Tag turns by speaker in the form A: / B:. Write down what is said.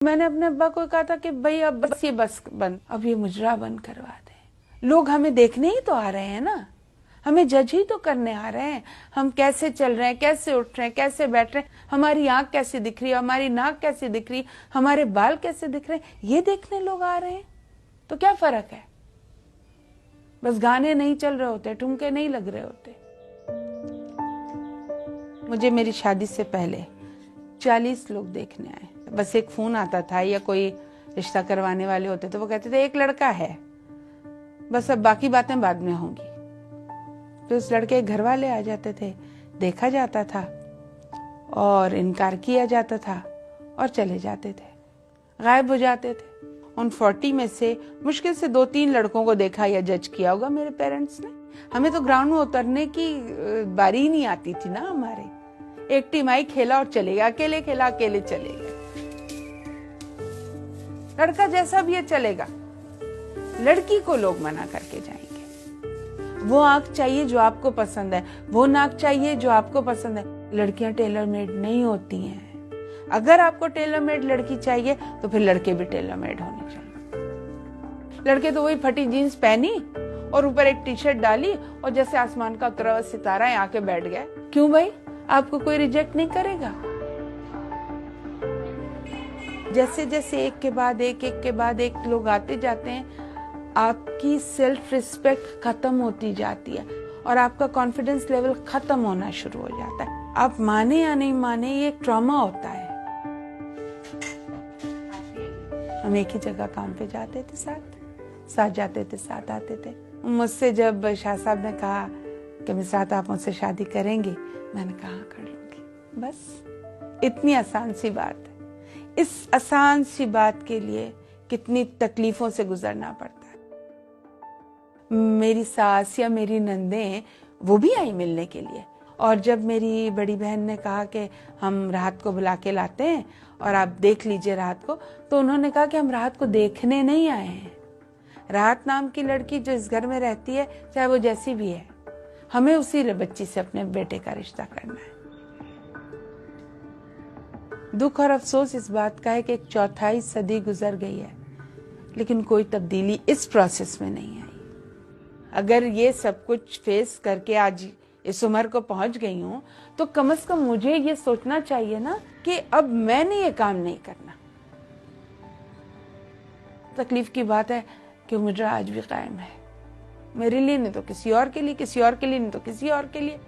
A: मैंने अपने अब्बा को कहा था कि भाई अब बस ये बस बंद, अब ये मुजरा बंद करवा दे। लोग हमें देखने ही तो आ रहे हैं ना, हमें जज ही तो करने आ रहे हैं। हम कैसे चल रहे हैं, कैसे उठ रहे हैं, कैसे बैठ रहे हैं, हमारी आंख कैसे दिख रही है, हमारी नाक कैसे दिख रही है, हमारे बाल कैसे दिख रहे हैं, ये देखने लोग आ रहे हैं। तो क्या फर्क है? बस गाने नहीं चल रहे होते, ठुमके नहीं लग रहे होते। मुझे मेरी शादी से पहले 40 लोग देखने आए। बस एक फोन आता था या कोई रिश्ता करवाने वाले होते तो वो कहते थे एक लड़का है, बस अब बाकी बातें बाद में होंगी। फिर उस लड़के के घर वाले आ जाते थे, देखा जाता था और इनकार किया जाता था और चले जाते थे, गायब हो जाते थे। उन 40 में से मुश्किल से 2-3 लड़कों को देखा या जज किया होगा मेरे पेरेंट्स ने। हमें तो ग्राउंड में उतरने की बारी ही नहीं आती थी ना हमारे। एक टीम आई, खेला और चले गए, अकेले खेला अकेले चले गए। लड़का जैसा भी है चलेगा, लड़की को लोग मना करके जाएंगे। वो आंख चाहिए जो आपको पसंद है, वो नाक चाहिए जो आपको पसंद है। लड़कियां टेलर मेड नहीं होती हैं। अगर आपको टेलर मेड लड़की चाहिए तो फिर लड़के भी टेलर मेड होने चाहिए। लड़के तो वही फटी जीन्स पहनी और ऊपर एक टी शर्ट डाली और जैसे आसमान का उतरा हुआ सितारा है आके बैठ गए। क्यों भाई? आपको कोई रिजेक्ट नहीं करेगा। जैसे जैसे एक के बाद एक लोग आते जाते हैं, आपकी सेल्फ रिस्पेक्ट खत्म होती जाती है और आपका कॉन्फिडेंस लेवल खत्म होना शुरू हो जाता है। आप माने या नहीं माने, ये एक ट्रॉमा होता है। हम एक ही जगह काम पे जाते थे, साथ जाते थे, साथ आते थे। मुझसे जब शाह साहब ने कहा कि मिसरात आप मुझसे शादी करेंगी, मैंने कहा कर लूंगी। बस इतनी आसान सी बात है। इस आसान सी बात के लिए कितनी तकलीफों से गुजरना पड़ता है। मेरी सास या मेरी नंदें वो भी आई मिलने के लिए, और जब मेरी बड़ी बहन ने कहा कि हम राहत को बुला के लाते हैं और आप देख लीजिए राहत को, तो उन्होंने कहा कि हम राहत को देखने नहीं आए हैं। राहत नाम की लड़की जो इस घर में रहती है, चाहे वो जैसी भी है, हमें उसी बच्ची से अपने बेटे का रिश्ता करना है। दुख और अफसोस इस बात का है कि एक 1/4 सदी गुजर गई है, लेकिन कोई तब्दीली इस प्रोसेस में नहीं आई। अगर ये सब कुछ फेस करके आज इस उम्र को पहुंच गई हूं, तो कम से कम मुझे ये सोचना चाहिए ना कि अब मैंने ये काम नहीं करना। तकलीफ की बात है कि मुजरा आज भी कायम है, मेरे लिए नहीं तो किसी और के लिए, किसी और के लिए नहीं तो किसी और के लिए।